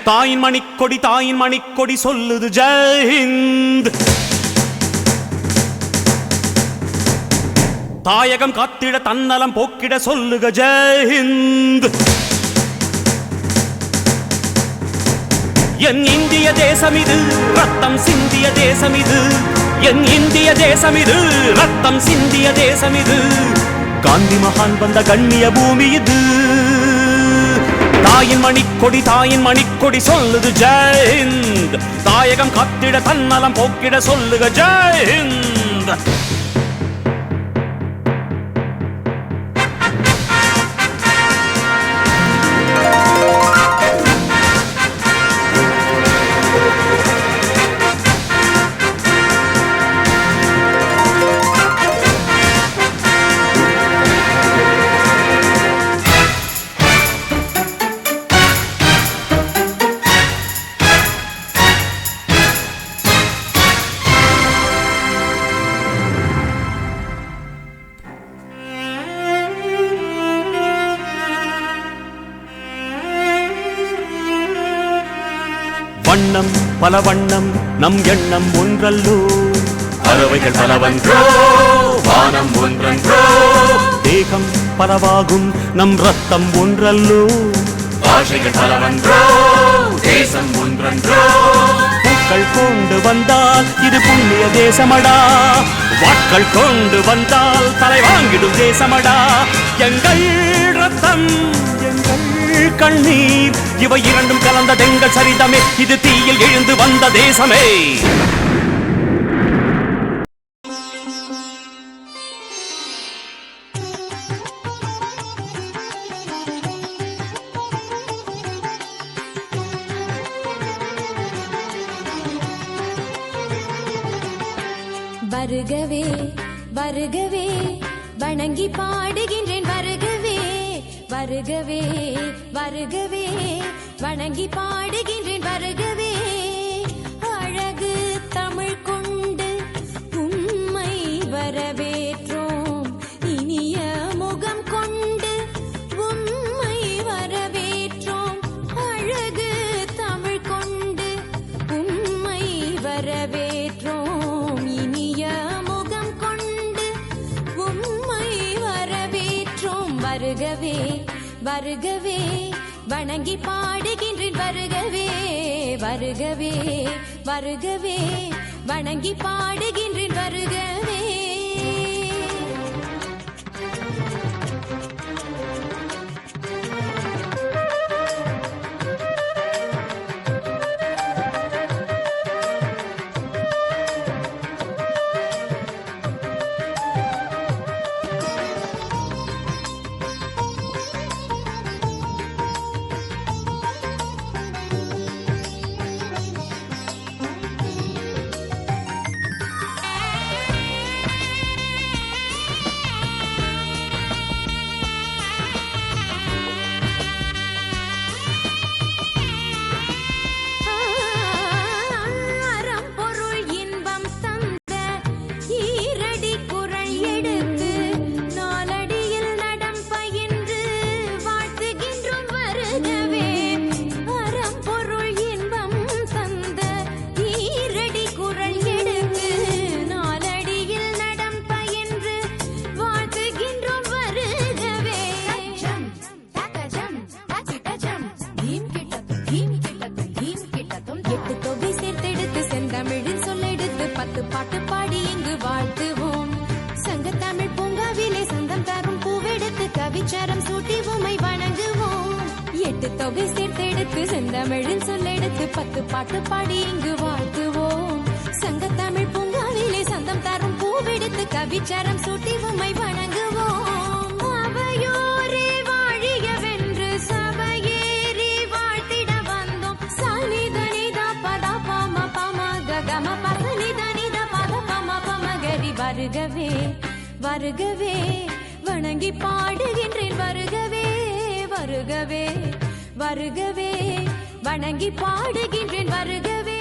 தாயின் மணிக்கொடி தாயின் மணிக்கொடி சொல்லுது ஜெயஹிந்த். தாயகம் காத்திட தன்னலம் போக்கிட சொல்லுக ஜெயஹிந்த். என் இந்திய தேசம் இது ரத்தம் சிந்திய தேசம் இது. என் இந்திய தேசம் இது ரத்தம் சிந்திய தேசம் இது. காந்தி மகான் வந்த கண்ணிய பூமி இது. தாயின் மணிக்கொடி தாயின் மணிக்கொடி சொல்லுது ஜெயஹிந்த். தாயகம் காத்திட தன்னலம் போக்கிட சொல்லுக ஜெயஹிந்த். வண்ணம் பல வண்ணம் நம் எண்ணம் ஒன்றல்லோ. பறவைகள் பலவன்றோ வானம் ஒன்றன்றோ. தேகம் பலவாகும் நம் ரத்தம் ஒன்றல்லோ. பாஷைகள் பலவன்றோ தேசம் ஒன்றன்றோ. பூக்கள் கொண்டு வந்தால் இது புண்ணிய தேசமடா. வாட்கள் கொண்டு வந்தால் தலை வாங்கிடும் தேசமடா. எங்கள் ரத்தம் எங்கள் கண்ணீர் இவை இரண்டும் கலந்த தெங்கள் சரிதமே. இது தீயில் எழுந்து வந்த தேசமே. வருகவே வருகவே வணங்கி பாடுகின்றேன். வருகவே வருகவே வருகவே வணங்கி பாடுகின்றேன். வருகவே அழகு தமிழ் கொண்டு உம்மை வரவேற்றோம். இனிய முகம் கொண்டு உம்மை வரவேற்றோம். அழகு தமிழ் கொண்டு உம்மை வரவேற்றோம். இனிய முகம் கொண்டு உம்மை வரவேற்றோம். வருகவே வருகவே வணங்கி பாடுகின்றேன். வருகவே வருகவே வருகவே வணங்கி பாடுகின்றேன். வருகவே கவிச்சரம் சூட்டி உமை வணங்குவோம். 8 தொகை சேர்த்தெடுத்து செந்தமிழின் சொல்லெடுத்து 10 பாட்டு பாடி இங்கு வாழ்த்துவோம். சங்கத்தமிழ் பூங்காவிலே சந்தம் தரும் பூவெடுத்து கவிச்சரம் சூட்டி உமை வணங்குவோம். அவை வருகவே வருகவே வணங்கி பாடுகின்றேன் வருகவே வருகவே வருகவே வணங்கி பாடுகின்றேன் வருகவே